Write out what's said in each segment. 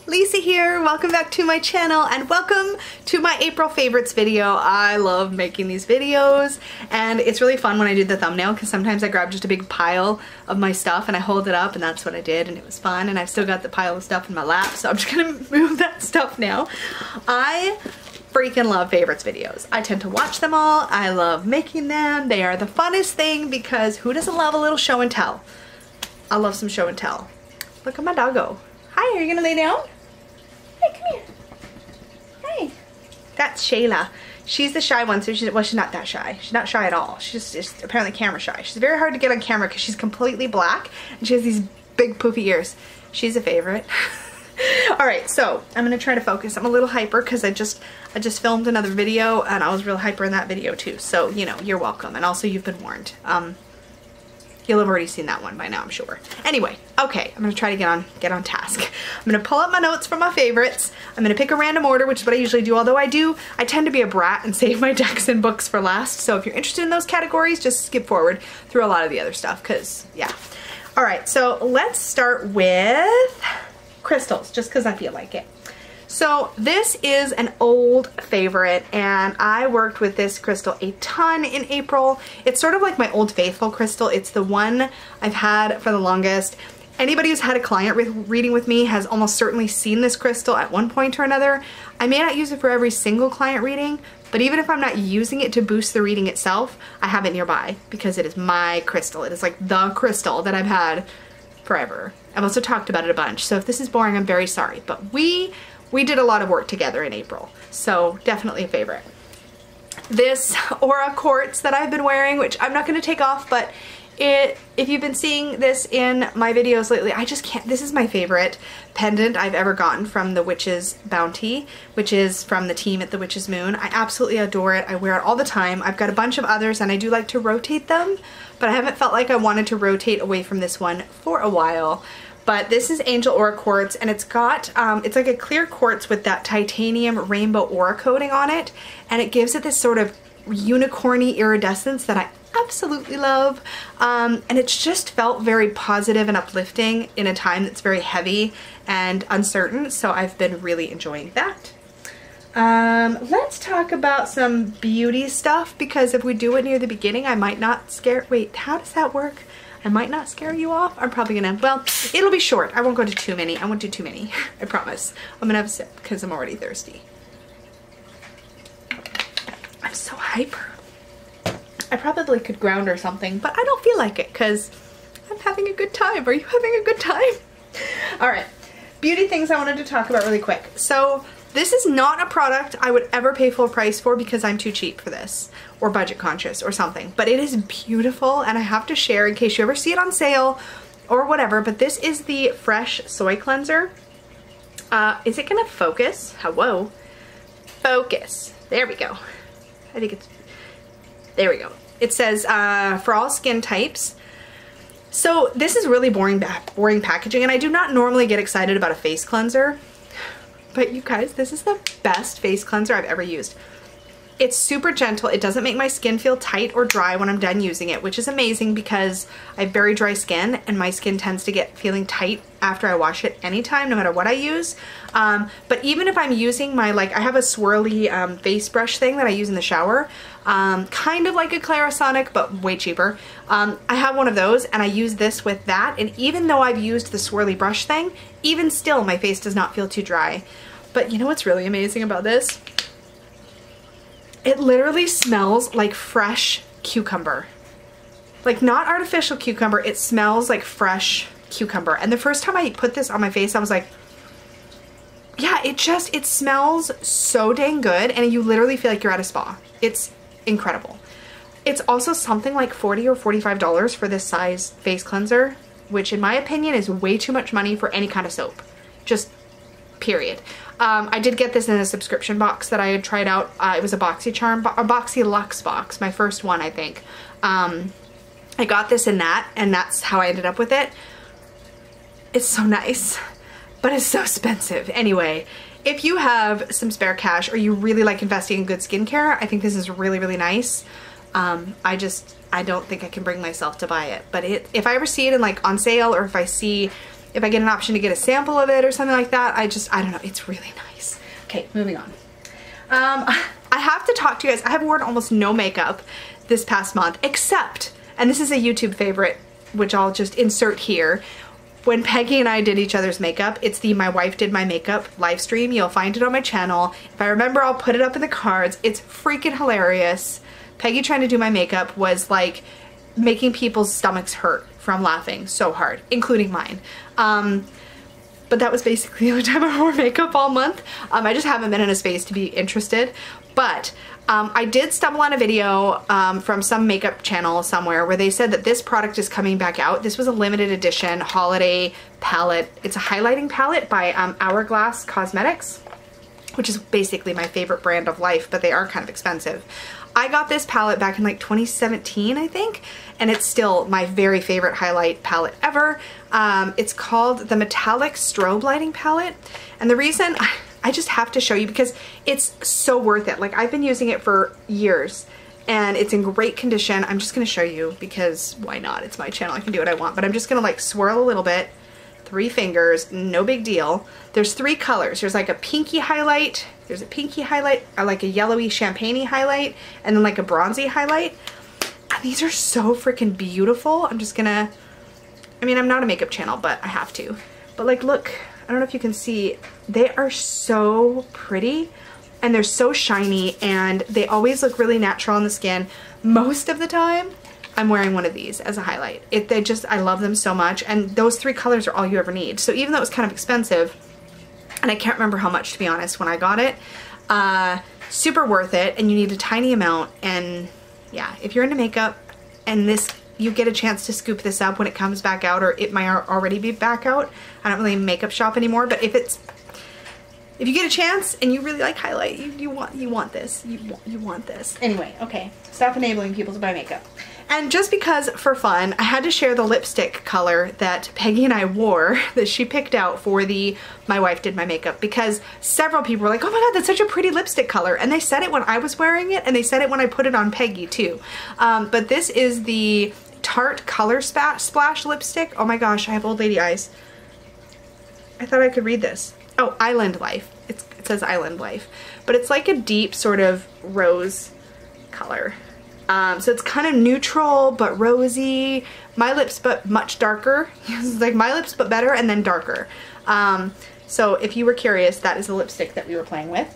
Lisa here. Welcome back to my channel and welcome to my April favorites video. I love making these videos and it's really fun when I do the thumbnail because sometimes I grab just a big pile of my stuff and I hold it up, and that's what I did, and it was fun, and I've still got the pile of stuff in my lap, so I'm just gonna move that stuff now. I freaking love favorites videos. I tend to watch them all. I love making them. They are the funnest thing because who doesn't love a little show and tell? I love some show and tell. Look at my doggo. Hi, are you gonna lay down? Hey, come here. Hey. That's Shayla. She's the shy one, so she's not that shy. She's not shy at all. She's just apparently camera shy. She's very hard to get on camera because she's completely black and she has these big poofy ears. She's a favorite. Alright, so I'm gonna try to focus. I'm a little hyper because I just filmed another video and I was real hyper in that video too. So, you know, you're welcome. And also you've been warned. You'll have already seen that one by now, I'm sure. Anyway, okay, I'm gonna try to get on task. I'm gonna pull up my notes from my favorites. I'm gonna pick a random order, which is what I usually do, although I tend to be a brat and save my decks and books for last. So if you're interested in those categories, just skip forward through a lot of the other stuff, because yeah. All right, so let's start with crystals, just because I feel like it. So this is an old favorite and I worked with this crystal a ton in April. It's sort of like my Old Faithful crystal. It's the one I've had for the longest. Anybody who's had a client reading with me has almost certainly seen this crystal at one point or another. I may not use it for every single client reading, but even if I'm not using it to boost the reading itself, I have it nearby because it is my crystal. It is like the crystal that I've had forever. I've also talked about it a bunch, so if this is boring, I'm very sorry, but we did a lot of work together in April, so definitely a favorite. This Aura quartz that I've been wearing, which I'm not going to take off, but if you've been seeing this in my videos lately, I just can't, this is my favorite pendant I've ever gotten from the Witch's Bounty, which is from the team at the Witch's Moon. I absolutely adore it. I wear it all the time. I've got a bunch of others and I do like to rotate them, but I haven't felt like I wanted to rotate away from this one for a while. But this is Angel Aura Quartz, and it's got, it's like a clear quartz with that titanium rainbow aura coating on it, and it gives it this sort of unicorny iridescence that I absolutely love. And it's just felt very positive and uplifting in a time that's very heavy and uncertain, so I've been really enjoying that. Let's talk about some beauty stuff, because if we do it near the beginning, I might not scare, wait, how does that work? I might not scare you off. I'm probably gonna, well, it'll be short. I won't go to too many. I won't do too many. I promise. I'm gonna have a sip because I'm already thirsty. I'm so hyper. I probably could ground or something, but I don't feel like it because I'm having a good time. Are you having a good time? All right, beauty things I wanted to talk about really quick. So this is not a product I would ever pay full price for because I'm too cheap for this, or budget conscious or something, but it is beautiful and I have to share in case you ever see it on sale or whatever. But this is the Fresh Soy Cleanser. Is it gonna focus? Hello? Focus. There we go. I think it's, there we go. It says for all skin types. So this is really boring packaging, and I do not normally get excited about a face cleanser, but you guys, this is the best face cleanser I've ever used. It's super gentle. It doesn't make my skin feel tight or dry when I'm done using it, which is amazing because I have very dry skin and my skin tends to get feeling tight after I wash it anytime, no matter what I use. But even if I'm using my, like, I have a swirly face brush thing that I use in the shower, kind of like a Clarisonic, but way cheaper. I have one of those and I use this with that, and even though I've used the swirly brush thing, even still my face does not feel too dry. But you know what's really amazing about this? It literally smells like fresh cucumber. Like, not artificial cucumber, it smells like fresh cucumber. And the first time I put this on my face, I was like, yeah, it smells so dang good, and you literally feel like you're at a spa. It's incredible. It's also something like $40 or $45 for this size face cleanser, which in my opinion is way too much money for any kind of soap. Just period. I did get this in a subscription box that I had tried out. It was a BoxyCharm, a BoxyLuxe box, my first one, I think. I got this in that, and that's how I ended up with it. It's so nice, but it's so expensive. Anyway, if you have some spare cash or you really like investing in good skincare, I think this is really, really nice. I don't think I can bring myself to buy it, but if I ever see it in, like, on sale, or if I see if I get an option to get a sample of it or something like that, I don't know, it's really nice. Okay, moving on. I have to talk to you guys. I have worn almost no makeup this past month, except, and this is a YouTube favorite, which I'll just insert here. When Peggy and I did each other's makeup, it's the My Wife Did My Makeup live stream. You'll find it on my channel. If I remember, I'll put it up in the cards. It's freaking hilarious. Peggy trying to do my makeup was like making people's stomachs hurt from laughing so hard, including mine. But that was basically the only time I wore makeup all month. I just haven't been in a space to be interested. But I did stumble on a video from some makeup channel somewhere where they said that this product is coming back out. This was a limited edition holiday palette. It's a highlighting palette by Hourglass Cosmetics, which is basically my favorite brand of life, but they are kind of expensive. I got this palette back in like 2017, I think, and it's still my very favorite highlight palette ever. It's called the Metallic Strobe Lighting Palette, and the reason I just have to show you because it's so worth it. Like, I've been using it for years and it's in great condition. I'm just gonna show you because why not? It's my channel, I can do what I want, but I'm just gonna like swirl a little bit, 3 fingers, no big deal. There's 3 colors. There's like a pinky highlight, there's a pinky highlight, or like a yellowy champagne-y highlight, and then like a bronzy highlight. And these are so freaking beautiful. I'm just gonna, I mean, I'm not a makeup channel, but I have to. But like, look, I don't know if you can see, they are so pretty and they're so shiny and they always look really natural on the skin. Most of the time, I'm wearing one of these as a highlight. I love them so much, and those 3 colors are all you ever need. So even though it was kind of expensive, and I can't remember how much to be honest when I got it, super worth it, and you need a tiny amount. And yeah, if you're into makeup and you get a chance to scoop this up when it comes back out, or it might already be back out. I don't really makeup shop anymore, but if you get a chance and you really like highlight, you want this. You want this. Anyway, okay, stop enabling people to buy makeup. And just because for fun, I had to share the lipstick color that Peggy and I wore that she picked out for the My Wife Did My Makeup, because several people were like, oh my god, that's such a pretty lipstick color. And they said it when I was wearing it, and they said it when I put it on Peggy too. But this is the Tarte Color Splash lipstick. Oh my gosh, I have old lady eyes. I thought I could read this. Oh, Island Life. It says Island Life. But it's like a deep sort of rose color. So it's kind of neutral but rosy. My lips but much darker. It's like my lips but better and then darker. So if you were curious, that is the lipstick that we were playing with.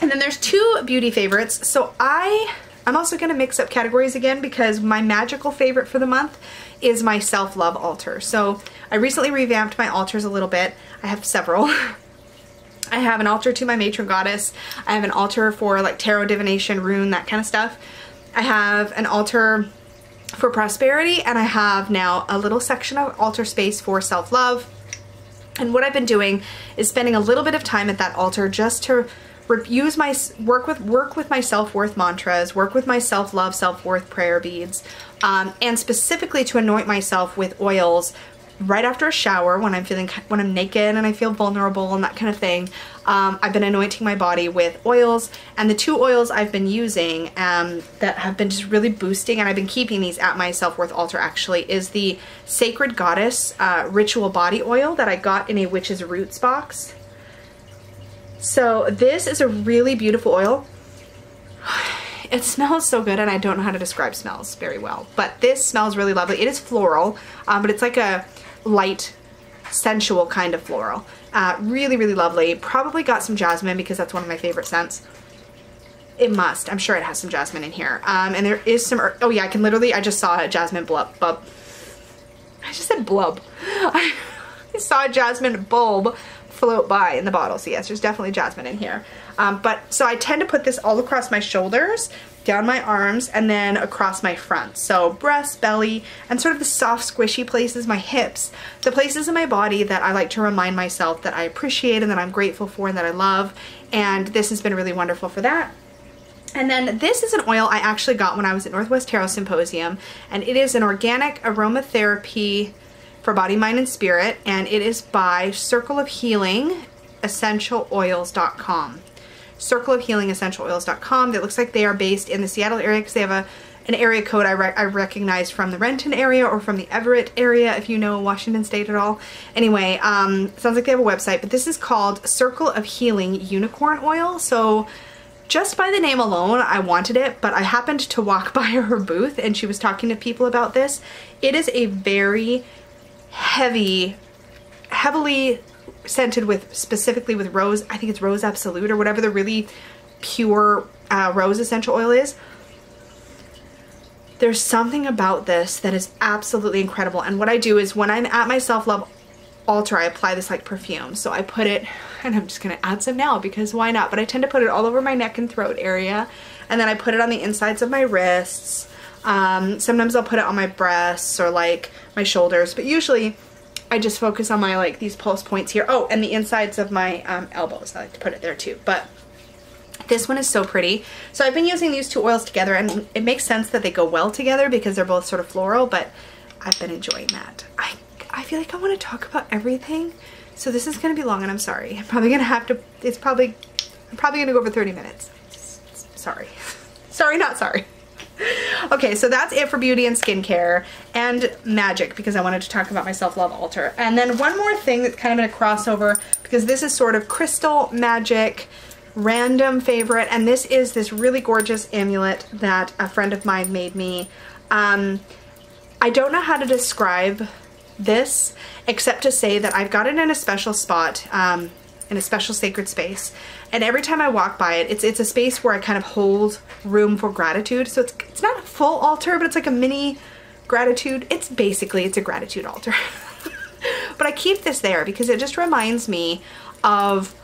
And then there's 2 beauty favorites. So I'm also going to mix up categories again because my magical favorite for the month is my self-love altar. So I recently revamped my altars a little bit. I have several. I have an altar to my matron goddess. I have an altar for like tarot, divination, rune, that kind of stuff. I have an altar for prosperity, and I have now a little section of altar space for self-love. And what I've been doing is spending a little bit of time at that altar just to use my work with my self-worth mantras, work with my self-love, self-worth prayer beads, and specifically to anoint myself with oils right after a shower when I'm naked and I feel vulnerable and that kind of thing. I've been anointing my body with oils, and the 2 oils I've been using that have been just really boosting, and I've been keeping these at my self-worth altar actually, is the Sacred Goddess Ritual Body Oil that I got in a Witch's Roots box. So this is a really beautiful oil. It smells so good, and I don't know how to describe smells very well, but this smells really lovely. It is floral, but it's like a light, sensual kind of floral. Really, really lovely. Probably got some jasmine because that's one of my favorite scents. It must. I'm sure it has some jasmine in here. And there is some, oh yeah, I just saw a jasmine bub. I just said blub. I saw a jasmine bulb float by in the bottle. So yes, there's definitely jasmine in here. So I tend to put this all across my shoulders, down my arms, and then across my front. So breast, belly, and sort of the soft squishy places, my hips, the places in my body that I like to remind myself that I appreciate and that I'm grateful for and that I love. And this has been really wonderful for that. And then this is an oil I actually got when I was at Northwest Tarot Symposium, and it is an organic aromatherapy for body, mind, and spirit, and it is by Circle of Healing Essentialoils.com. Circle of Healing Essentialoils.com. It looks like they are based in the Seattle area because they have an area code I recognized from the Renton area or from the Everett area, if you know Washington State at all. Anyway, sounds like they have a website, but this is called Circle of Healing Unicorn Oil. So just by the name alone, I wanted it, but I happened to walk by her booth and she was talking to people about this. It is a very heavily scented with, specifically with rose, I think it's Rose Absolute or whatever the really pure rose essential oil is. There's something about this that is absolutely incredible. And what I do is when I'm at my self-love altar, I apply this like perfume. So I put it, and I'm just gonna add some now because why not? But I tend to put it all over my neck and throat area. And then I put it on the insides of my wrists. Sometimes I'll put it on my breasts or like my shoulders, but usually I just focus on my like these pulse points here. Oh, and the insides of my elbows. I like to put it there too. But this one is so pretty. So I've been using these two oils together, and it makes sense that they go well together because they're both sort of floral, but I've been enjoying that. I feel like I want to talk about everything. So this is going to be long, and I'm sorry. I'm probably going to have to, I'm probably going to go over 30 minutes. Sorry. Sorry, not sorry. Okay, so that's it for beauty and skincare and magic, because I wanted to talk about my self-love altar. And then one more thing that's kind of in a crossover, because this is sort of crystal magic, random favorite, and this is this really gorgeous amulet that a friend of mine made me. I don't know how to describe this except to say that I've got it in a special spot, in a special sacred space, and every time I walk by it, it's a space where I kind of hold room for gratitude. So it's not a full altar, but it's like a mini gratitude. It's a gratitude altar. But I keep this there because it just reminds me of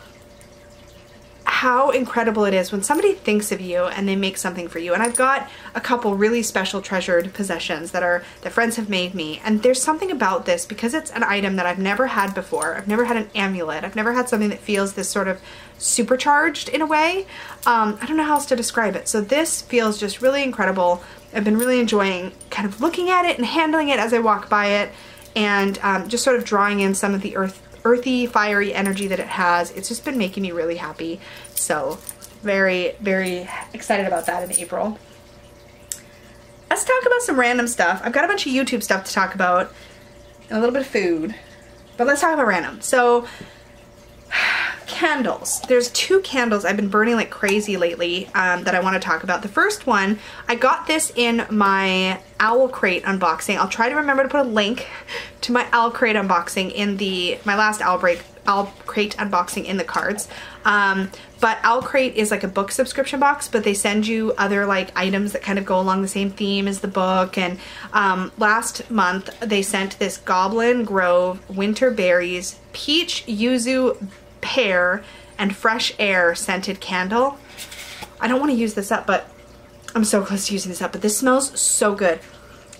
how incredible it is when somebody thinks of you and they make something for you. And I've got a couple really special treasured possessions that friends have made me, and there's something about this because it's an item that I've never had before. I've never had an amulet. I've never had something that feels this sort of supercharged in a way. I don't know how else to describe it. So this feels just really incredible. I've been really enjoying kind of looking at it and handling it as I walk by it, and just sort of drawing in some of the earthy, fiery energy that it has. It's just been making me really happy. So very, very excited about that in April. Let's talk about some random stuff. I've got a bunch of YouTube stuff to talk about and a little bit of food, but let's talk about random. So candles. There's two candles I've been burning like crazy lately that I want to talk about. The first one, I got this in my Owl Crate unboxing. I'll try to remember to put a link to my Owl Crate unboxing in my last Owl Crate unboxing in the cards. But Owl Crate is like a book subscription box, but they send you other like items that kind of go along the same theme as the book. And last month they sent this Goblin Grove Winter Berries Peach Yuzu Pear and Fresh Air scented candle. I don't want to use this up, but I'm so close to using this up, but this smells so good.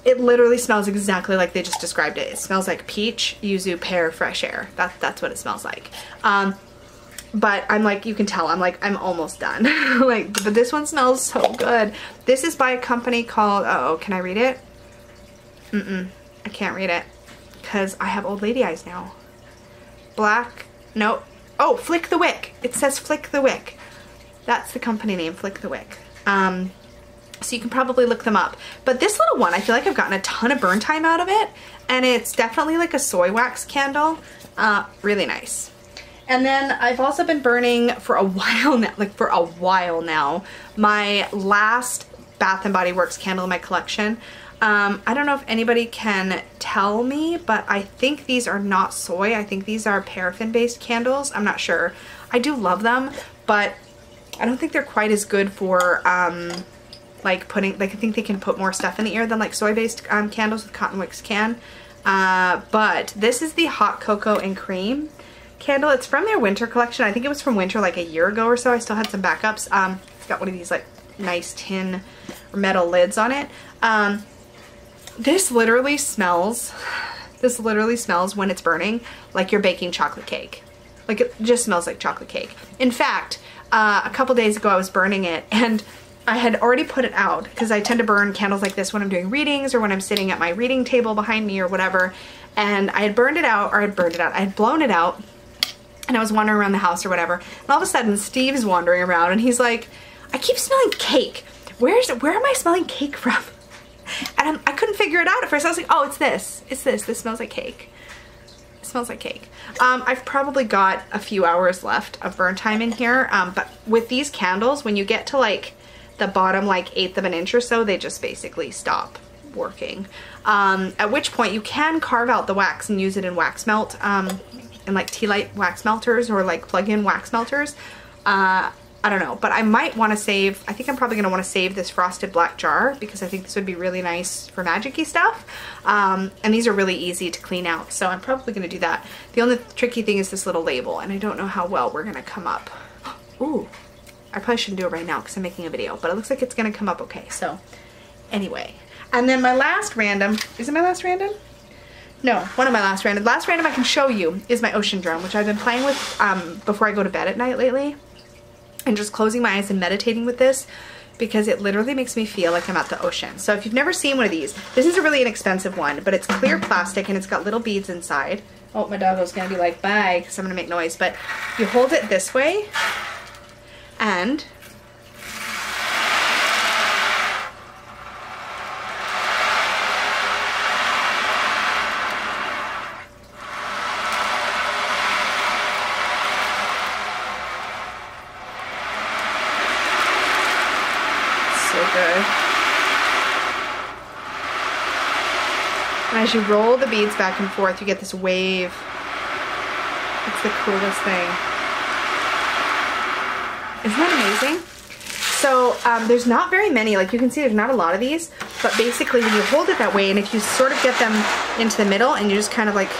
It literally smells exactly like they just described it. It smells like peach, yuzu, pear, fresh air. That's what it smells like. But I'm like, you can tell, I'm almost done. But this one smells so good. This is by a company called, oh, can I read it? I can't read it because I have old lady eyes now. Oh, Flick the Wick. It says Flick the Wick. That's the company name, Flick the Wick. So you can probably look them up. But this little one, I feel like I've gotten a ton of burn time out of it, and it's definitely like a soy wax candle. Really nice. And then I've also been burning for a while now, my last Bath & Body Works candle in my collection. I don't know if anybody can tell me, but I think these are not soy. I think these are paraffin-based candles. I'm not sure. I do love them, but I don't think they're quite as good for I think they can put more stuff in the ear than like soy-based candles with cotton wicks can. But this is the Hot Cocoa and Cream candle. It's from their winter collection. I think it was from winter like a year ago or so. I still had some backups. It's got one of these like nice tin or metal lids on it. This literally smells when it's burning like you're baking chocolate cake. Like it just smells like chocolate cake. In fact, a couple days ago I was burning it, and I had already put it out because I tend to burn candles like this when I'm doing readings or when I'm sitting at my reading table behind me or whatever. And I had blown it out, and I was wandering around the house or whatever. And all of a sudden Steve's wandering around and he's like, I keep smelling cake. where am I smelling cake from? And I couldn't figure it out at first. I was like, oh, it's this. This smells like cake. It smells like cake. I've probably got a few hours left of burn time in here, but with these candles, when you get to like the bottom like 1/8 of an inch or so, they just basically stop working. At which point you can carve out the wax and use it in wax melt, in like tea light wax melters or like plug-in wax melters. I don't know, but I might want to save, I think I'm probably going to want to save this frosted black jar because I think this would be really nice for magic-y stuff. And these are really easy to clean out, so I'm probably going to do that. The only tricky thing is this little label, and I don't know how well we're going to come up. Ooh, I probably shouldn't do it right now because I'm making a video, but it looks like it's going to come up okay. So anyway, and then my last random, is it my last random? No, one of my last random. Last random I can show you is my ocean drone, which I've been playing with before I go to bed at night lately. And just closing my eyes and meditating with this because it literally makes me feel like I'm at the ocean. So if you've never seen one of these, this is a really inexpensive one, but it's clear plastic and it's got little beads inside. Oh, my doggo's gonna be like, bye, because I'm gonna make noise. But you hold it this way and good. And as you roll the beads back and forth, you get this wave. It's the coolest thing. Isn't that amazing? So there's not very many, like you can see there's not a lot of these, but basically when you hold it that way and if you sort of get them into the middle and you just kind of like,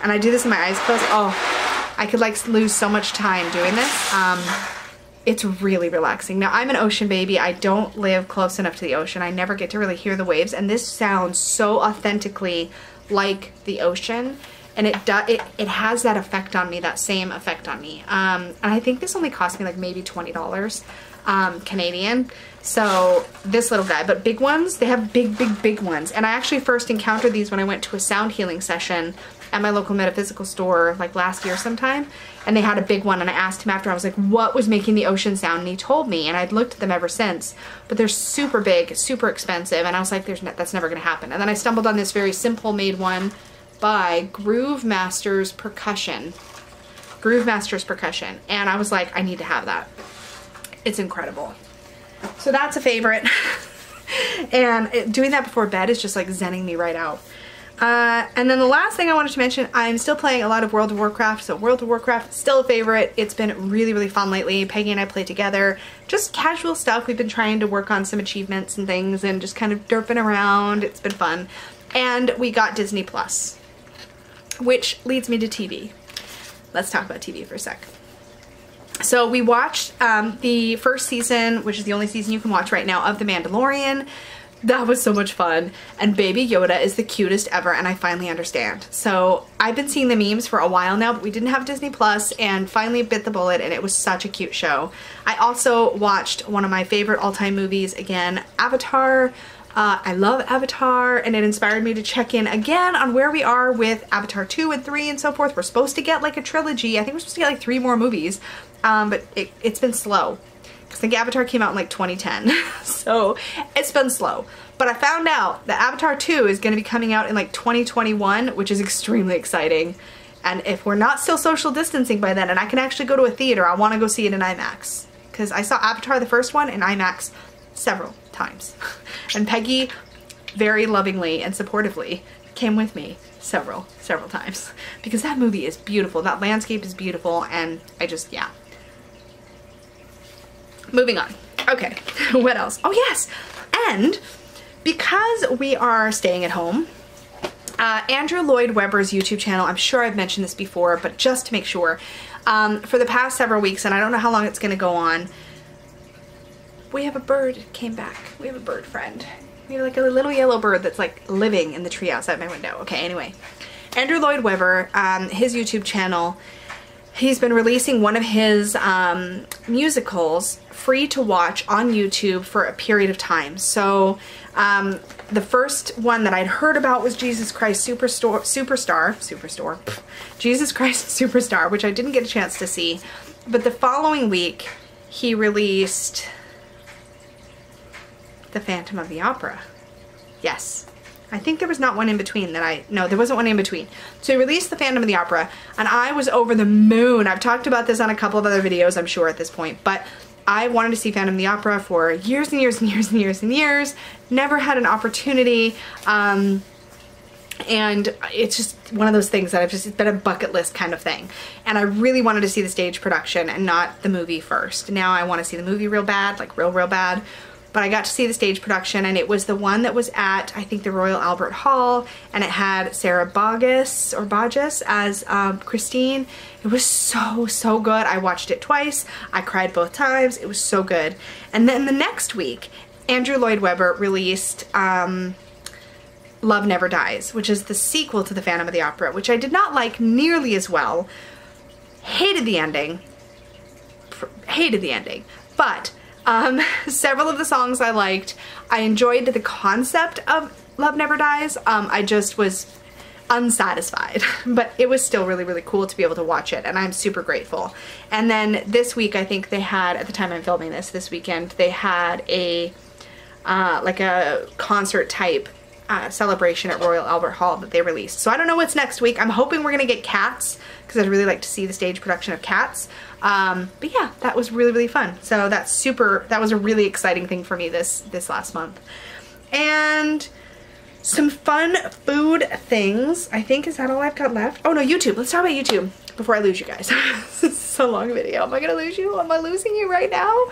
and I do this with my eyes closed, oh, I could like lose so much time doing this. It's really relaxing. Now, I'm an ocean baby. I don't live close enough to the ocean. I never get to really hear the waves, and this sounds so authentically like the ocean, and it has that effect on me, that same effect on me. And I think this only cost me like maybe $20 Canadian. So this little guy, but big ones, they have big ones. And I actually first encountered these when I went to a sound healing session at my local metaphysical store like last year sometime, and they had a big one, and I asked him after, I was like, what was making the ocean sound? And he told me, and I'd looked at them ever since, but they're super big, super expensive, and I was like, that's never gonna happen. And then I stumbled on this very simple made one by Groove Masters Percussion. Groove Masters Percussion, and I was like, I need to have that. It's incredible. So that's a favorite. And doing that before bed is just like zenning me right out. And then the last thing I wanted to mention, I'm still playing a lot of World of Warcraft, so World of Warcraft, still a favorite. It's been really, really fun lately. Peggy and I play together. Just casual stuff. We've been trying to work on some achievements and things and just kind of derping around. It's been fun. And we got Disney Plus, which leads me to TV. Let's talk about TV for a sec. So we watched the first season, which is the only season you can watch right now, of The Mandalorian. That was so much fun, and Baby Yoda is the cutest ever, and I finally understand. So I've been seeing the memes for a while now, but we didn't have Disney Plus, and finally bit the bullet, and it was such a cute show. I also watched one of my favorite all-time movies again, Avatar. I love Avatar, and it inspired me to check in again on where we are with Avatar 2 and 3 and so forth. We're supposed to get like a trilogy. I think we're supposed to get like 3 more movies, but it's been slow. I think Avatar came out in like 2010, so it's been slow. But I found out that Avatar 2 is going to be coming out in like 2021, which is extremely exciting. And if we're not still social distancing by then, and I can actually go to a theater, I want to go see it in IMAX. Because I saw Avatar, the first one, in IMAX several times. And Peggy, very lovingly and supportively, came with me several times. Because that movie is beautiful, that landscape is beautiful, and I just, yeah. Moving on. Okay, what else? Oh yes, and because we are staying at home, Andrew Lloyd Webber's YouTube channel, I'm sure I've mentioned this before, but just to make sure, for the past several weeks, and I don't know how long it's going to go on, we have a bird came back. We have a bird friend. We have like a little yellow bird that's like living in the tree outside my window. Okay, anyway. Andrew Lloyd Webber, his YouTube channel, he's been releasing one of his musicals free to watch on YouTube for a period of time. So the first one that I'd heard about was Jesus Christ Superstar, Jesus Christ Superstar, which I didn't get a chance to see. But the following week, he released the Phantom of the Opera. Yes. I think there was not one in between that no, there wasn't one in between. So he released the Phantom of the Opera, and I was over the moon. I've talked about this on a couple of other videos, I'm sure, at this point, but I wanted to see Phantom of the Opera for years and years and years and years and years. Never had an opportunity, and it's just one of those things that it's been a bucket list kind of thing. And I really wanted to see the stage production and not the movie first. Now I want to see the movie real bad, like real bad. But I got to see the stage production, and it was the one that was at, I think, the Royal Albert Hall, and it had Sarah Boggess as Christine. It was so good. I watched it twice. I cried both times. It was so good. And then the next week, Andrew Lloyd Webber released Love Never Dies, which is the sequel to the Phantom of the Opera, which I did not like nearly as well. Hated the ending. But several of the songs I liked. I enjoyed the concept of Love Never Dies. I just was unsatisfied, but it was still really cool to be able to watch it, and I'm super grateful. And then this week, I think they had, at the time I'm filming this weekend, they had a like a concert type celebration at Royal Albert Hall that they released. So I don't know what's next week. I'm hoping we're gonna get Cats, because I'd really like to see the stage production of Cats. But yeah, that was really fun. So that was a really exciting thing for me this last month. And some fun food things. I think, is that all I've got left? Oh no, YouTube. Let's talk about YouTube before I lose you guys. This is so long a video. Am I gonna lose you? Am I losing you right now?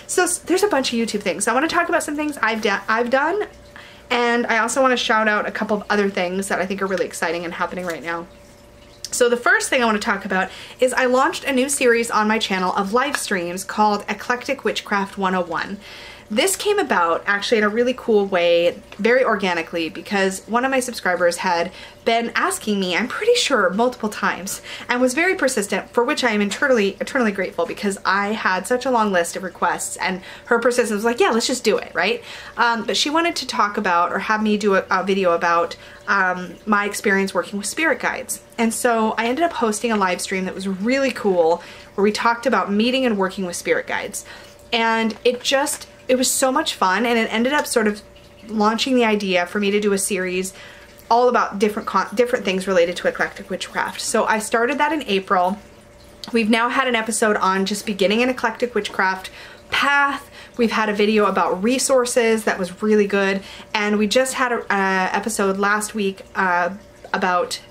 So there's a bunch of YouTube things. So I want to talk about some things I've done, and I also want to shout out a couple of other things that I think are really exciting and happening right now. So the first thing I want to talk about is I launched a new series on my channel of live streams called Eclectic Witchcraft 101. This came about actually in a really cool way, very organically, because one of my subscribers had been asking me, I'm pretty sure multiple times, and was very persistent, for which I am eternally grateful, because I had such a long list of requests, and her persistence was like, yeah, let's just do it, right? But she wanted to talk about, or have me do a video about my experience working with spirit guides. And so I ended up hosting a live stream that was really cool, where we talked about meeting and working with spirit guides. And it was so much fun, and it ended up sort of launching the idea for me to do a series all about different things related to eclectic witchcraft. So I started that in April. We've now had an episode on just beginning an eclectic witchcraft path. We've had a video about resources that was really good, and we just had an episode last week about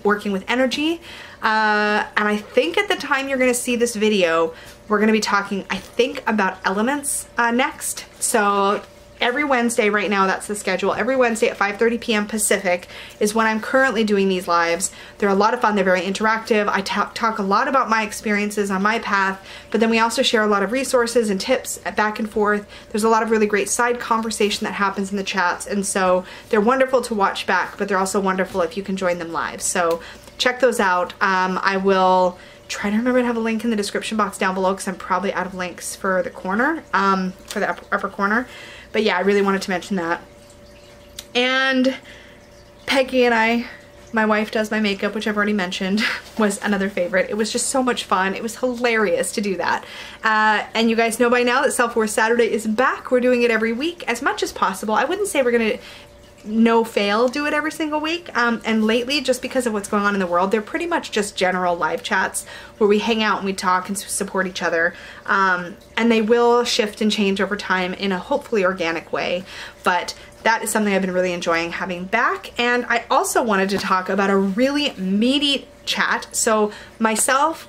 working with energy. And I think at the time you're going to see this video, we're going to be talking, I think, about elements next. So every Wednesday right now, that's the schedule. Every Wednesday at 5:30 p.m. Pacific is when I'm currently doing these lives. They're a lot of fun. They're very interactive. I talk a lot about my experiences on my path, but then we also share a lot of resources and tips back and forth. There's a lot of really great side conversation that happens in the chats, and so they're wonderful to watch back, but they're also wonderful if you can join them live. So check those out. I will try to remember to have a link in the description box down below, because I'm probably out of links for the corner, for the upper corner. But yeah, I really wanted to mention that. And Peggy and my wife does my makeup, which I've already mentioned, was another favorite. It was just so much fun. It was hilarious to do that. And you guys know by now that Self-Worth Saturday is back. We're doing it every week as much as possible. I wouldn't say we're gonna no fail do it every single week, and lately, just because of what's going on in the world, they're pretty much just general live chats where we hang out and we talk and support each other, and they will shift and change over time in a hopefully organic way, but that is something I've been really enjoying having back. And I also wanted to talk about a really meaty chat. So myself,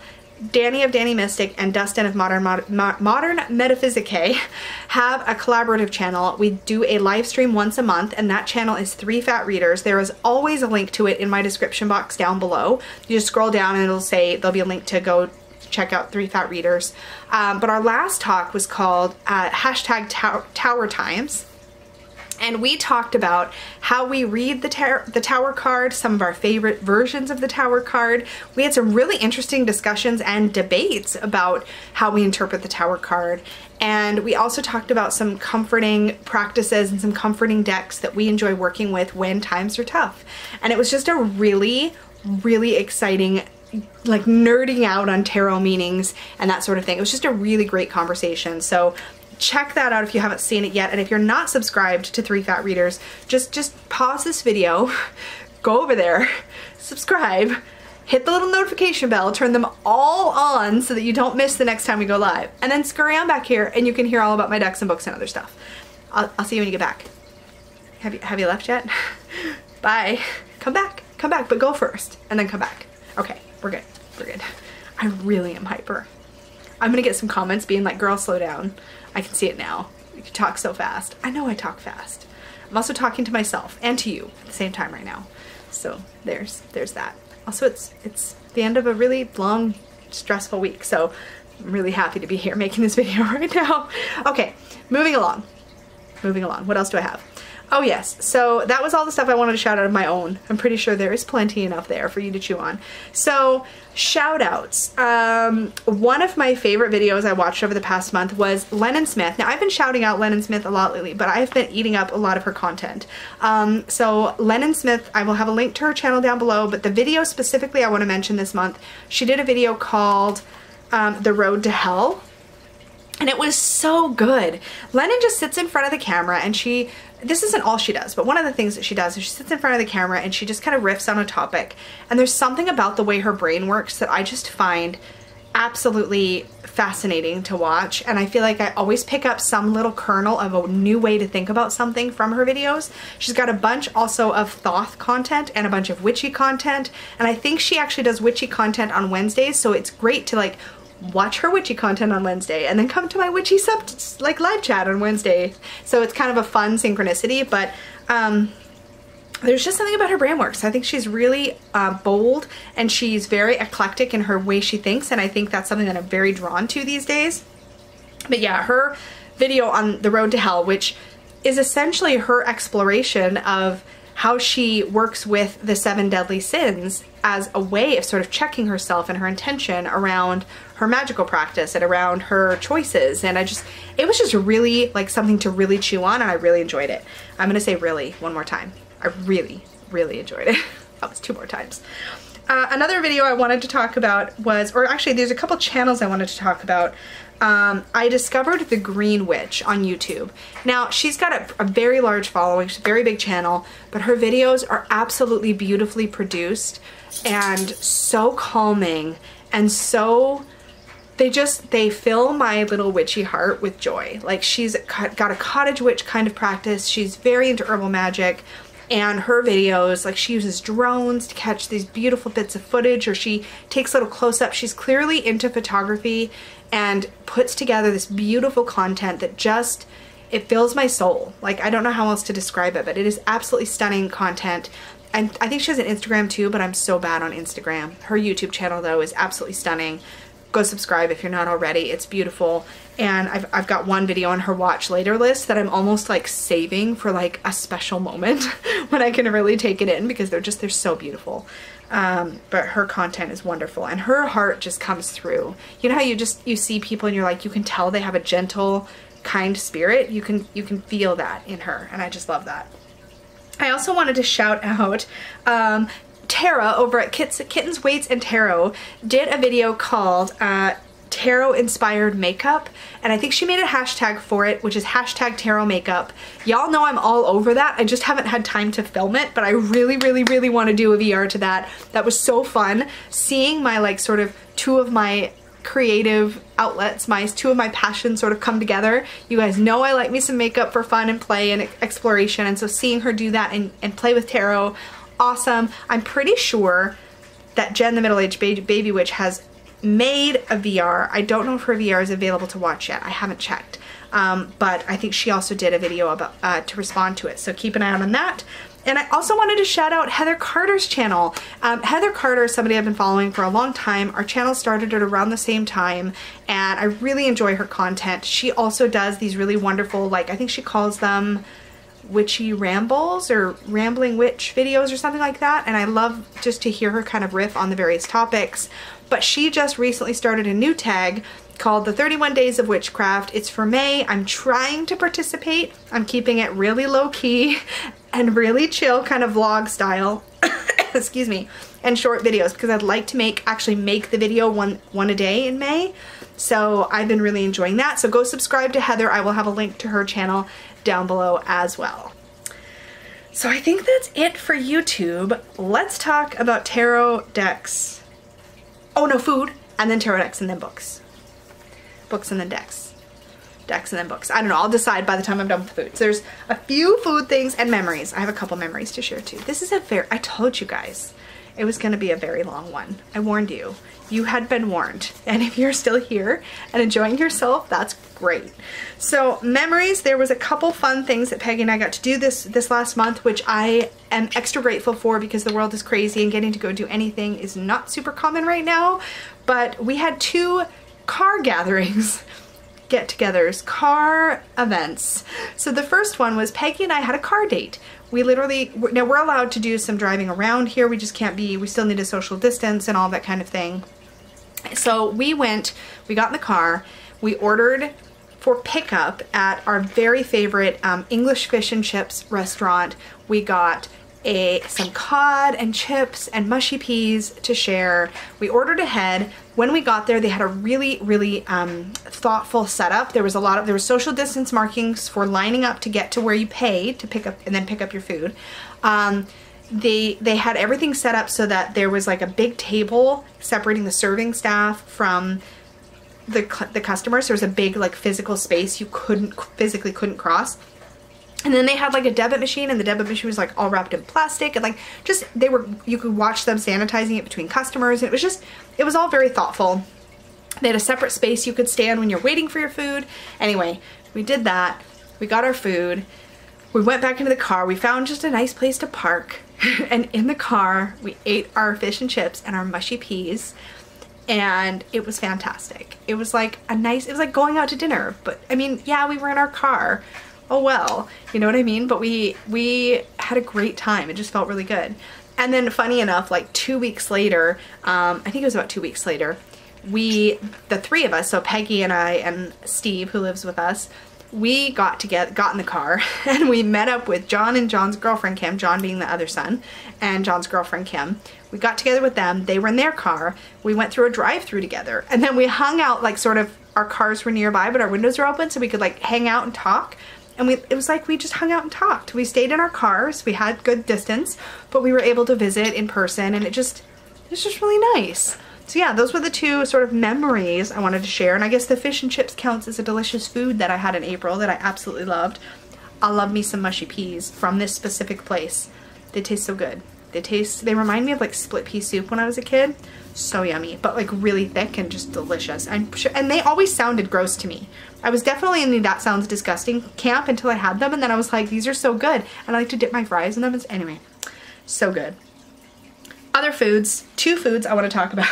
Danny of Danny Mystic, and Dustin of Modern Metaphysicae have a collaborative channel. We do a live stream once a month, and that channel is 3 Fat Readers. There is always a link to it in my description box down below. You just scroll down and it'll say, there'll be a link to go check out 3 Fat Readers. But our last talk was called Tower Times. And we talked about how we read the Tower card, some of our favorite versions of the Tower card. We had some really interesting discussions and debates about how we interpret the Tower card. And we also talked about some comforting practices and some comforting decks that we enjoy working with when times are tough. And it was just a really exciting like nerding out on tarot meanings and that sort of thing. It was just a really great conversation. So check that out if you haven't seen it yet. And if you're not subscribed to 3 Fat Readers, just pause this video, go over there, subscribe, hit the little notification bell, turn them all on so that you don't miss the next time we go live. And then scurry on back here and you can hear all about my decks and books and other stuff. I'll see you when you get back. Have you left yet? Bye. Come back, but go first and then come back. Okay, we're good, we're good. I really am hyper. I'm gonna get some comments being like, girl, slow down. I can see it now. You talk so fast. I know I talk fast. I'm also talking to myself and to you at the same time right now. So there's that. Also, it's the end of a really long, stressful week, so I'm really happy to be here making this video right now. Okay, moving along. What else do I have? Oh yes, so that was all the stuff I wanted to shout out of my own. I'm pretty sure there is plenty enough there for you to chew on. So, shout outs. One of my favorite videos I watched over the past month was Lennon Smith. Now, I've been shouting out Lennon Smith a lot lately, but I've been eating up a lot of her content. So Lennon Smith, I will have a link to her channel down below, but the video specifically I want to mention this month, she did a video called The Road to Hell. And it was so good. Lennon just sits in front of the camera and this isn't all she does, but one of the things that she does is she sits in front of the camera and she just kind of riffs on a topic. And there's something about the way her brain works that I just find absolutely fascinating to watch. And I feel like I always pick up some little kernel of a new way to think about something from her videos. She's got a bunch also of Thoth content and a bunch of witchy content. And I think she actually does witchy content on Wednesdays, so it's great to like watch her witchy content on Wednesday and then come to my witchy live chat on Wednesday. So it's kind of a fun synchronicity, but there's just something about her brain works. I think she's really bold and she's very eclectic in her way she thinks, and I think that's something that I'm very drawn to these days. But yeah, her video on The Road to Hell, which is essentially her exploration of how she works with the 7 deadly sins as a way of sort of checking herself and her intention around her magical practice and around her choices. And it was just really like something to really chew on, and I really enjoyed it. I'm gonna say really one more time. I really, really enjoyed it. That was 2 more times. Another video I wanted to talk about was, or actually there's a couple channels I wanted to talk about. I discovered The Green Witch on YouTube. Now, she's got a very large following, she's a very big channel, but her videos are absolutely beautifully produced and so calming and so, they fill my little witchy heart with joy. Like, she's got a cottage witch kind of practice, she's very into herbal magic, and her videos, like, she uses drones to catch these beautiful bits of footage, or she takes little close-ups. She's clearly into photography and puts together this beautiful content that just, it fills my soul. Like, I don't know how else to describe it, but it is absolutely stunning content. And I think she has an Instagram too, but I'm so bad on Instagram. Her YouTube channel though is absolutely stunning. Go subscribe if you're not already. It's beautiful. And I've got one video on her watch later list that I'm almost like saving for like a special moment when I can really take it in, because they're so beautiful. But her content is wonderful and her heart just comes through. You know how you see people and you're like, you can tell they have a gentle, kind spirit? You can feel that in her, and I just love that. I also wanted to shout out Tara over at Kittens, Weights, and Tarot did a video called Tarot Inspired Makeup, and I think she made a hashtag for it, which is hashtag tarot makeup. Y'all know I'm all over that. I just haven't had time to film it, but I really, really, really want to do a VR to that. That was so fun. Seeing my like sort of 2 of my creative outlets, 2 of my passions sort of come together. You guys know I like me some makeup for fun and play and exploration, and so seeing her do that and play with tarot, awesome. I'm pretty sure that Jen the Middle-Aged Baby Witch has made a VR. I don't know if her VR is available to watch yet. I haven't checked. But I think she also did a video about to respond to it, so keep an eye out on that. And I also wanted to shout out Heather Carter's channel. Heather Carter is somebody I've been following for a long time. Our channel started at around the same time, and I really enjoy her content. She also does these really wonderful, like, I think she calls them witchy rambles or rambling witch videos or something like that, and I love just to hear her kind of riff on the various topics. But she just recently started a new tag called the 31 Days of Witchcraft. It's for May. I'm trying to participate. I'm keeping it really low-key and really chill, kind of vlog style. excuse me, and short videos, because I'd like to actually make the video one a day in May. So I've been really enjoying that. So go subscribe to Heather. I will have a link to her channel down below as well. So I think that's it for YouTube. Let's talk about tarot decks. Oh no, food, and then tarot decks, and then books. Books and then decks. Decks and then books. I don't know, I'll decide by the time I'm done with the food. So there's a few food things and memories. I have a couple memories to share too. This is I told you guys it was gonna be a very long one. I warned you. You had been warned. And if you're still here and enjoying yourself, that's great. So memories, there was a couple fun things that Peggy and I got to do this last month, which I am extra grateful for because the world is crazy and getting to go do anything is not super common right now. But we had 2 car gatherings, get-togethers, car events. So the first one was Peggy and I had a car date. We literally, now we're allowed to do some driving around here, we just can't be, we still need a social distance and all that kind of thing. So we got in the car, we ordered for pickup at our very favorite English fish and chips restaurant. We got some cod and chips and mushy peas to share. We ordered ahead. When we got there, they had a really, really thoughtful setup. There was social distance markings for lining up to get to where you pay to pick up and then pick up your food. They had everything set up so that there was like a big table separating the serving staff from the customers. There was a big like physical space you physically couldn't cross. And then they had like a debit machine, and the debit machine was like all wrapped in plastic, and like just you could watch them sanitizing it between customers. And it was all very thoughtful. They had a separate space you could stand when you're waiting for your food. Anyway, we did that. We got our food. We went back into the car. We found just a nice place to park. And in the car, we ate our fish and chips and our mushy peas. And it was fantastic. It was like it was like going out to dinner. But I mean, yeah, we were in our car. Oh well, you know what I mean? But we had a great time. It just felt really good. And then funny enough, like 2 weeks later, I think it was about 2 weeks later, the 3 of us, so Peggy and I and Steve, who lives with us, we got in the car and we met up with John and John's girlfriend Kim, John being the other son, and John's girlfriend Kim. We got together with them. They were in their car. We went through a drive-through together, and then we hung out, like sort of our cars were nearby, but our windows were open, so we could like hang out and talk. And it was like we just hung out and talked. We stayed in our cars. We had good distance, but we were able to visit in person, and it's just really nice. So yeah, those were the 2 sort of memories I wanted to share. And I guess the fish and chips counts as a delicious food that I had in April that I absolutely loved. I love me some mushy peas from this specific place. They taste so good. They remind me of like split pea soup when I was a kid. So yummy, but like really thick and just delicious. I'm sure, and they always sounded gross to me. I was definitely in the that sounds disgusting camp until I had them, and then I was like, these are so good. And I like to dip my fries in them. Anyway, so good. Other foods, 2 foods I want to talk about,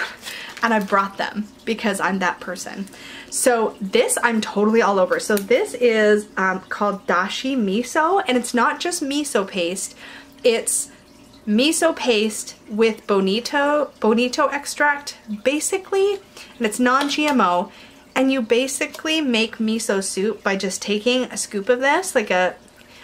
and I brought them because I'm that person. So this I'm totally all over. So this is called dashi miso, and it's not just miso paste, it's miso paste with bonito extract basically, and it's non-GMO, and you basically make miso soup by just taking a scoop of this, like I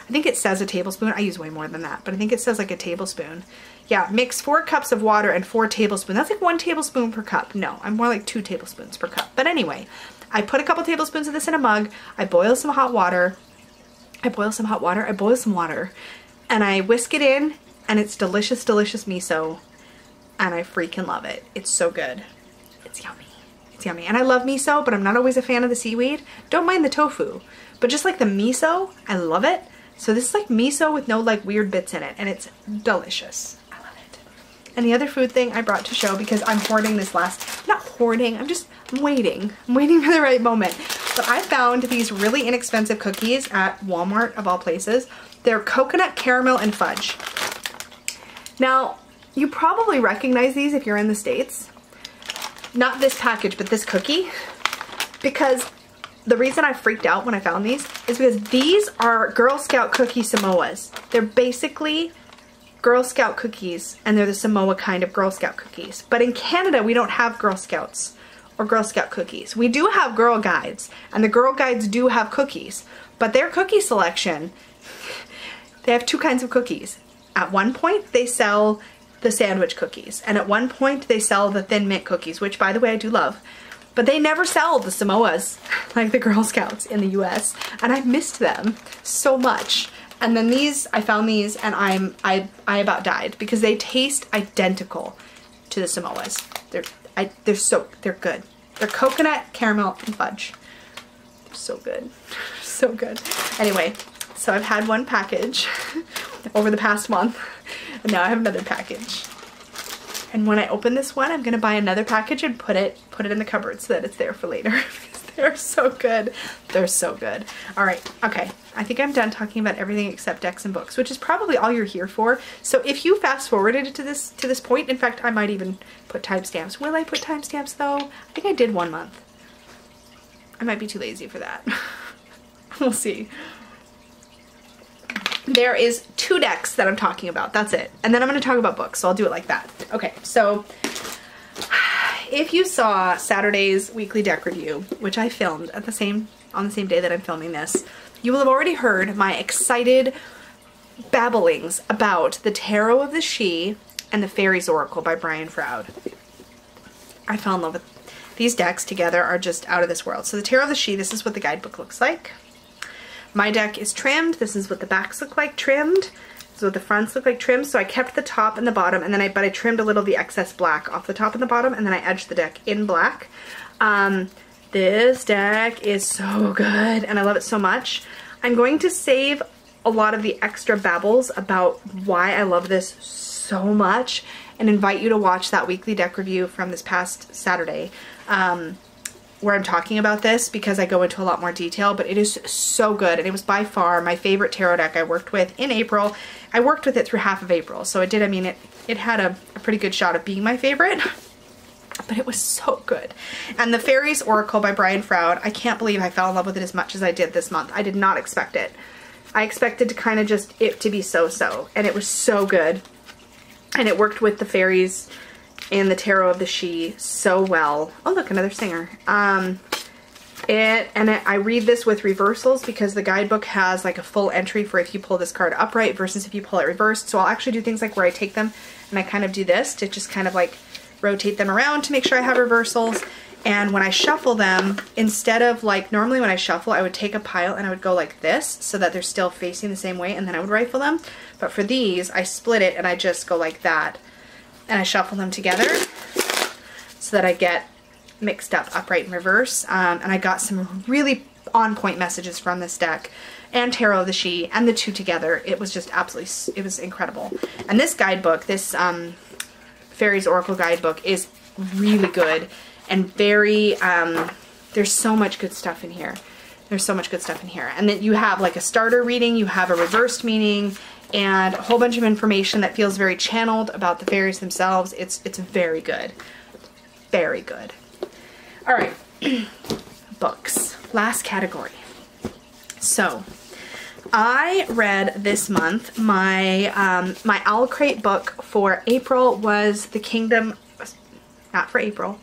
think it says a tablespoon. I use way more than that, but I think it says like a tablespoon. Yeah, mix 4 cups of water and 4 tablespoons. That's like 1 tablespoon per cup. No, I'm more like 2 tablespoons per cup. But anyway, I put a couple tablespoons of this in a mug. I boil some hot water. I boil some water, and I whisk it in, and it's delicious, delicious miso, and I freaking love it. It's so good. It's yummy. It's yummy. And I love miso, but I'm not always a fan of the seaweed. Don't mind the tofu, but just like the miso, I love it. So this is like miso with no like weird bits in it, and it's delicious. I love it. And the other food thing I brought to show, because I'm hoarding this not hoarding, I'm waiting. I'm waiting for the right moment. But I found these really inexpensive cookies at Walmart, of all places. They're coconut caramel and fudge. Now, you probably recognize these if you're in the States. Not this package, but this cookie. Because the reason I freaked out when I found these is because these are Girl Scout cookie Samoas. They're basically Girl Scout cookies, and they're the Samoa kind of Girl Scout cookies. But in Canada, we don't have Girl Scouts or Girl Scout cookies. We do have Girl Guides, and the Girl Guides do have cookies. But their cookie selection, they have 2 kinds of cookies. At one point, they sell the sandwich cookies. And at one point they sell the Thin Mint cookies, which by the way I do love. But they never sell the Samoas like the Girl Scouts in the US. And I missed them so much. And then these, I found these and I about died because they taste identical to the Samoas. They're good. They're coconut, caramel, and fudge. They're so good. So good. Anyway, so I've had one package over the past month. And now I have another package. And when I open this one, I'm gonna buy another package and put it in the cupboard so that it's there for later. Because they're so good. They're so good. All right, okay. I think I'm done talking about everything except decks and books, which is probably all you're here for. So if you fast forwarded it to this point, in fact, I might even put timestamps. Will I put timestamps though? I think I did 1 month. I might be too lazy for that. We'll see. There is 2 decks that I'm talking about. That's it. And then I'm going to talk about books, so I'll do it like that. Okay, so if you saw Saturday's weekly deck review, which I filmed on the same day that I'm filming this, you will have already heard my excited babblings about the Tarot of the She and the Fairies Oracle by Brian Froud. I fell in love with these decks together, are just out of this world. So the Tarot of the She, this is what the guidebook looks like. My deck is trimmed. This is what the backs look like trimmed. This is what the fronts look like trimmed. So I kept the top and the bottom, and then I trimmed a little of the excess black off the top and the bottom, and then I edged the deck in black. This deck is so good, and I love it so much. I'm going to save a lot of the extra babbles about why I love this so much and invite you to watch that weekly deck review from this past Saturday. Where I'm talking about this because I go into a lot more detail, but it is so good. And it was by far my favorite tarot deck I worked with in April. I worked with it through half of April. So it did, I mean, it had a pretty good shot of being my favorite, but it was so good. And the Fairies Oracle by Brian Froud, I can't believe I fell in love with it as much as I did this month. I did not expect it. I expected to kind of just it to be so-so, and it was so good. And it worked with the fairies and the Tarot of the She so well. Oh look, another singer. I read this with reversals because the guidebook has like a full entry for if you pull this card upright versus if you pull it reversed. So I'll actually do things like where I take them and I kind of do this to just kind of like rotate them around to make sure I have reversals. And when I shuffle them, instead of like, normally when I shuffle, I would take a pile and I would go like this so that they're still facing the same way and then I would rifle them. But for these, I split it and I just go like that. And I shuffle them together so that I get mixed up upright and reverse. And I got some really on-point messages from this deck and Tarot of the She and the 2 together. It was just absolutely, it was incredible. And this guidebook, this Fairies Oracle guidebook is really good and very, there's so much good stuff in here. There's so much good stuff in here. And then you have like a starter reading, you have a reversed meaning, and a whole bunch of information that feels very channeled about the fairies themselves. It's very good. Very good. All right, books. Last category. So, I read this month, my Owl Crate book for April was The Kingdom, not for April,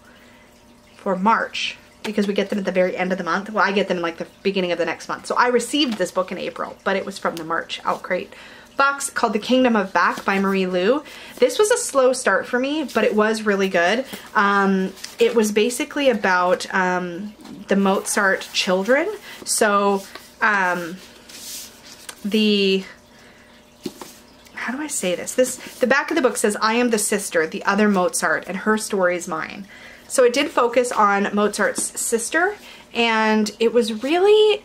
for March, because we get them at the very end of the month. Well, I get them in like the beginning of the next month. So I received this book in April, but it was from the March Owl Crate box called The Kingdom of Back by Marie Lu. This was a slow start for me, but it was really good. It was basically about the Mozart children. So how do I say this? The back of the book says, I am the sister, the other Mozart, and her story is mine. So it did focus on Mozart's sister, and it was really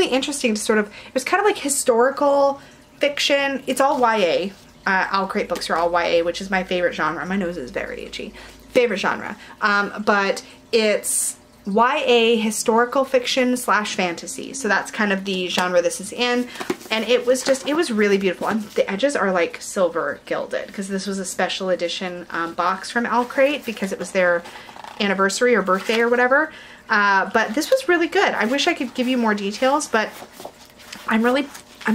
interesting to sort of, it was kind of like historical fiction. It's all YA. Owl Crate books are all YA, which is my favorite genre. My nose is very itchy. Favorite genre. But it's YA historical fiction / fantasy. So that's kind of the genre this is in. And it was really beautiful. And the edges are like silver gilded because this was a special edition box from Owl Crate because it was their anniversary or birthday or whatever. But this was really good. I wish I could give you more details, but I'm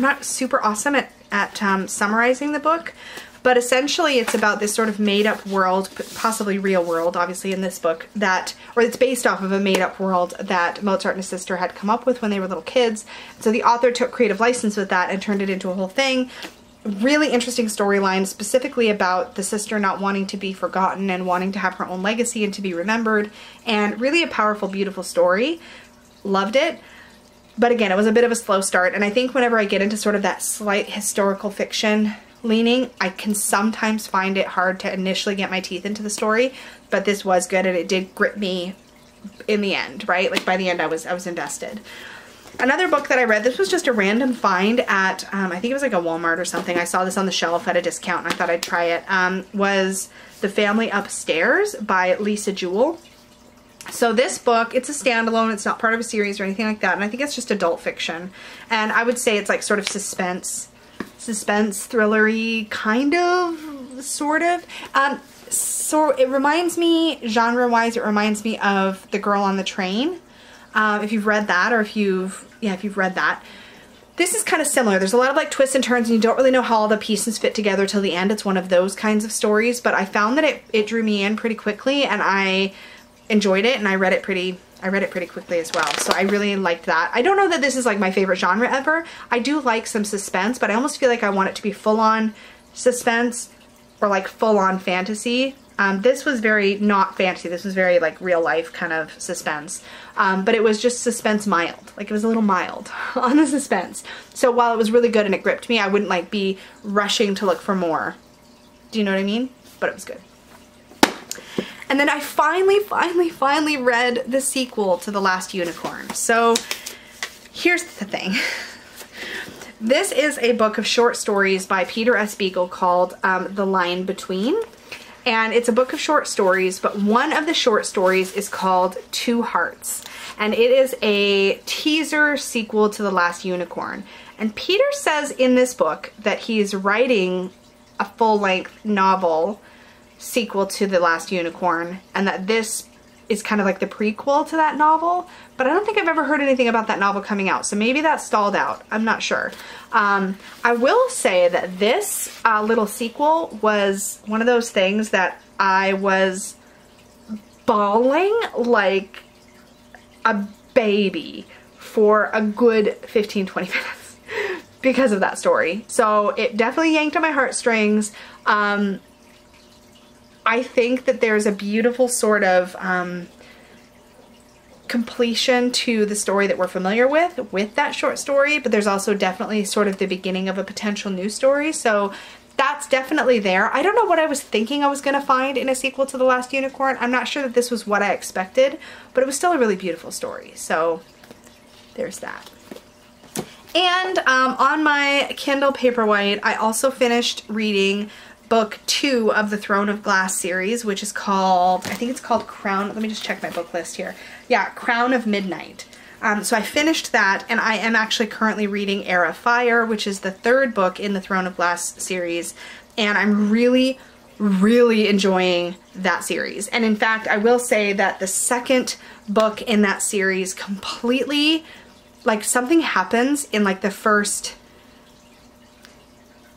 not super awesome at summarizing the book, but essentially it's about this sort of made-up world, possibly real world, obviously in this book, or it's based off of a made-up world that Mozart and his sister had come up with when they were little kids. So the author took creative license with that and turned it into a whole thing. really interesting storyline, specifically about the sister not wanting to be forgotten and wanting to have her own legacy and to be remembered, and really a powerful, beautiful story. Loved it. But again, it was a bit of a slow start, and I think whenever I get into sort of that slight historical fiction leaning, I can sometimes find it hard to initially get my teeth into the story, but this was good and it did grip me in the end, right? Like by the end I was invested. Another book that I read, this was just a random find at, I think it was like a Walmart or something. I saw this on the shelf at a discount and I thought I'd try it, was The Family Upstairs by Lisa Jewell. So this book, it's a standalone, it's not part of a series or anything like that, and I think it's just adult fiction. And I would say it's like sort of suspense thrillery, kind of, sort of. So it reminds me, genre-wise, it reminds me of The Girl on the Train. If you've read that, or if you've read that. This is kind of similar. There's a lot of like twists and turns and you don't really know how all the pieces fit together till the end. It's one of those kinds of stories, but I found that it drew me in pretty quickly and I enjoyed it, and I read it pretty quickly as well. So I really liked that. I don't know that this is like my favorite genre ever. I do like some suspense, but I almost feel like I want it to be full-on suspense or like full-on fantasy. This was very not fantasy. This was very like real life kind of suspense. But it was just suspense mild. Like it was a little mild on the suspense. So while it was really good and it gripped me, I wouldn't like be rushing to look for more. Do you know what I mean? But it was good. And then I finally read the sequel to The Last Unicorn. So here's the thing. This is a book of short stories by Peter S. Beagle called The Line Between. And it's a book of short stories, but one of the short stories is called Two Hearts. And it is a teaser sequel to The Last Unicorn. And Peter says in this book that he's writing a full-length novel sequel to The Last Unicorn, and that this is kind of like the prequel to that novel, but I don't think I've ever heard anything about that novel coming out, so maybe that stalled out. I'm not sure. I will say that this little sequel was one of those things that I was bawling like a baby for a good 15-20 minutes because of that story. So it definitely yanked on my heartstrings. I think that there's a beautiful sort of completion to the story that we're familiar with that short story, but there's also definitely sort of the beginning of a potential new story, so that's definitely there. I don't know what I was thinking I was going to find in a sequel to The Last Unicorn. I'm not sure that this was what I expected, but it was still a really beautiful story, so there's that. And on my Kindle Paperwhite, I also finished reading book 2 of the Throne of Glass series, which is called, I think it's called Crown, let me just check my book list here. Yeah, Crown of Midnight. So I finished that, and I am actually currently reading Heir of Fire, which is the 3rd book in the Throne of Glass series, and I'm really enjoying that series. And in fact, I will say that the 2nd book in that series completely, like something happens in like the first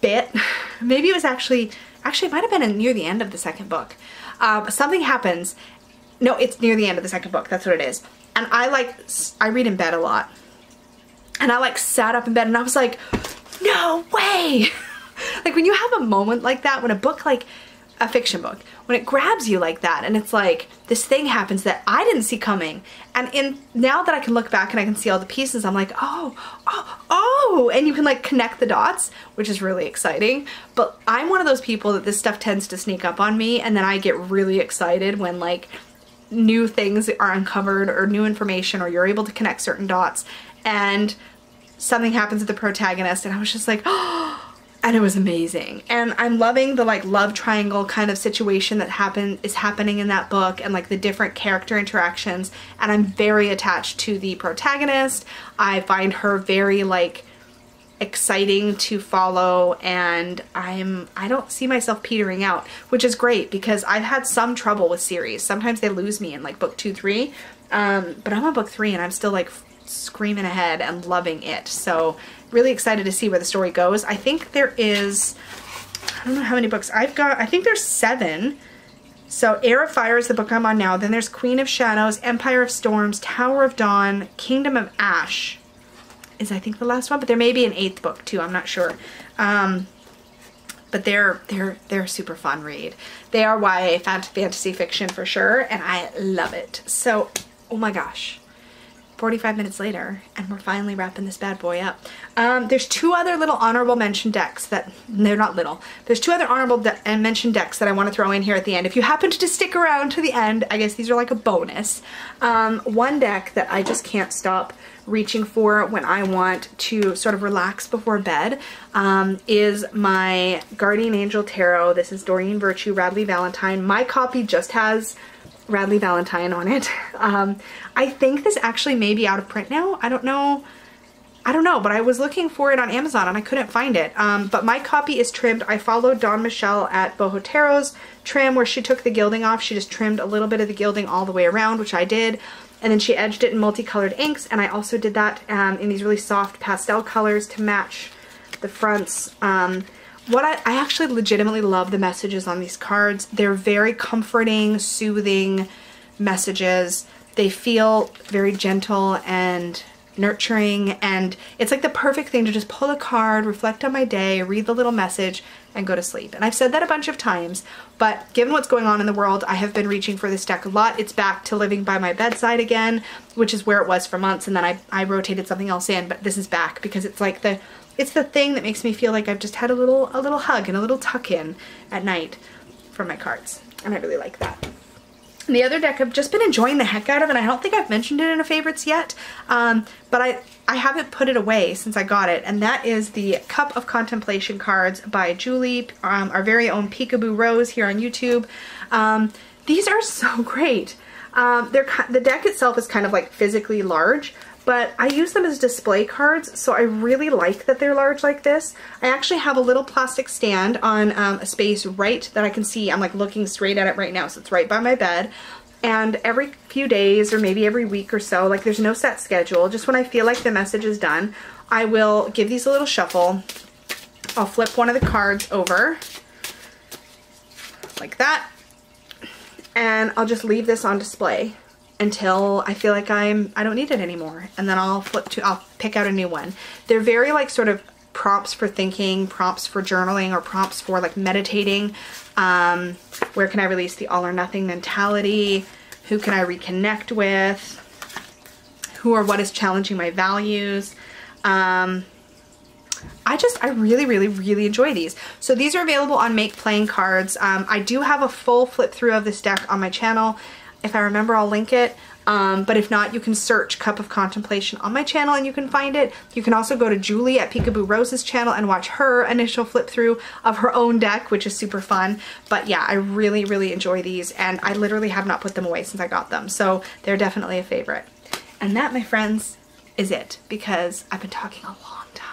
bit, maybe it was actually it might have been near the end of the 2nd book. Something happens, no, it's near the end of the 2nd book, that's what it is. And I read in bed a lot, and I like sat up in bed and I was like, no way. Like when you have a moment like that, when a book, like a fiction book, when it grabs you like that, and it's like this thing happens that I didn't see coming, and now that I can look back and I can see all the pieces, I'm like, oh, and you can like connect the dots, which is really exciting. But I'm one of those people that this stuff tends to sneak up on me, and then I get really excited when like new things are uncovered or new information, or you're able to connect certain dots and something happens with the protagonist, and I was just like, oh, and it was amazing. And I'm loving the like love triangle kind of situation that is happening in that book, and like the different character interactions, and I'm very attached to the protagonist. I find her very like exciting to follow, and I don't see myself petering out, which is great because I've had some trouble with series. Sometimes they lose me in like book 2, 3, but I'm on book 3 and I'm still like screaming ahead and loving it. So really excited to see where the story goes. I think there is, I don't know how many books I've got. I think there's 7. So Heir of Fire is the book I'm on now. Then there's Queen of Shadows, Empire of Storms, Tower of Dawn, Kingdom of Ash is I think the last one, but there may be an 8th book too, I'm not sure. but they're a super fun read. They are YA fantasy fiction for sure, and I love it. So, oh my gosh, 45 minutes later, and we're finally wrapping this bad boy up. There's two other little honorable mention decks that, they're not little, there's two other honorable mention decks that I want to throw in here at the end. If you happen to just stick around to the end, I guess these are like a bonus. One deck that I just can't stop reaching for when I want to sort of relax before bed is my Guardian Angel Tarot. This is Doreen Virtue, Radley Valentine. My copy just has Radley Valentine on it. I think this actually may be out of print now. I don't know, but I was looking for it on Amazon and I couldn't find it. But my copy is trimmed. I followed Dawn Michelle at Boho Tarot's trim where she took the gilding off. She just trimmed a little bit of the gilding all the way around, which I did. And then she edged it in multicolored inks, and I also did that in these really soft pastel colors to match the fronts. What I actually legitimately love the messages on these cards. They're very comforting, soothing messages. They feel very gentle and nurturing, and it's like the perfect thing to just pull a card, reflect on my day, read the little message, and go to sleep. And I've said that a bunch of times, but given what's going on in the world, I have been reaching for this deck a lot. It's back to living by my bedside again, which is where it was for months, and then I rotated something else in, but this is back because it's like it's the thing that makes me feel like I've just had a little hug and a little tuck in at night from my cards, and I really like that. And the other deck I've just been enjoying the heck out of, and I don't think I've mentioned it in a favorites yet, but I haven't put it away since I got it, and that is the Cup of Contemplation cards by Julie, our very own Peekaboo Rose here on YouTube. These are so great. The deck itself is kind of like physically large, but I use them as display cards, so I really like that they're large like this. I actually have a little plastic stand on a space right that I can see. I'm like looking straight at it right now, so it's right by my bed. And every few days or maybe every week or so, like there's no set schedule, just when I feel like the message is done, I will give these a little shuffle. I'll flip one of the cards over like that, and I'll just leave this on display until I feel like I don't need it anymore, and then I'll pick out a new one. They're very like sort of prompts for thinking, prompts for journaling, or prompts for like meditating. Where can I release the all or nothing mentality? Who can I reconnect with? Who or what is challenging my values? I really enjoy these. So these are available on Make Playing Cards. I do have a full flip through of this deck on my channel. If I remember, I'll link it. But if not, you can search Cup of Contemplation on my channel and you can find it. You can also go to Julie at Peekaboo Rose's channel and watch her initial flip through of her own deck, which is super fun. But yeah, I really enjoy these, and I literally have not put them away since I got them. So they're definitely a favorite. And that, my friends, is it, because I've been talking a long time.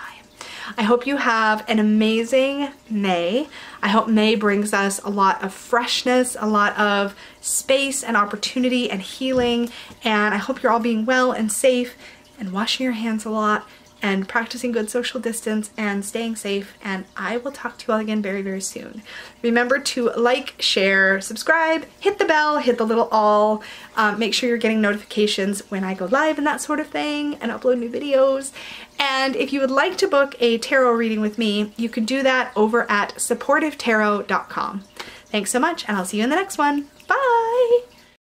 I hope you have an amazing May. I hope May brings us a lot of freshness, a lot of space and opportunity and healing, and I hope you're all being well and safe and washing your hands a lot and practicing good social distance and staying safe, and I will talk to you all again very soon. Remember to like, share, subscribe, hit the bell, hit the little all, make sure you're getting notifications when I go live and that sort of thing and upload new videos. And if you would like to book a tarot reading with me, you can do that over at supportivetarot.com. Thanks so much, and I'll see you in the next one. Bye!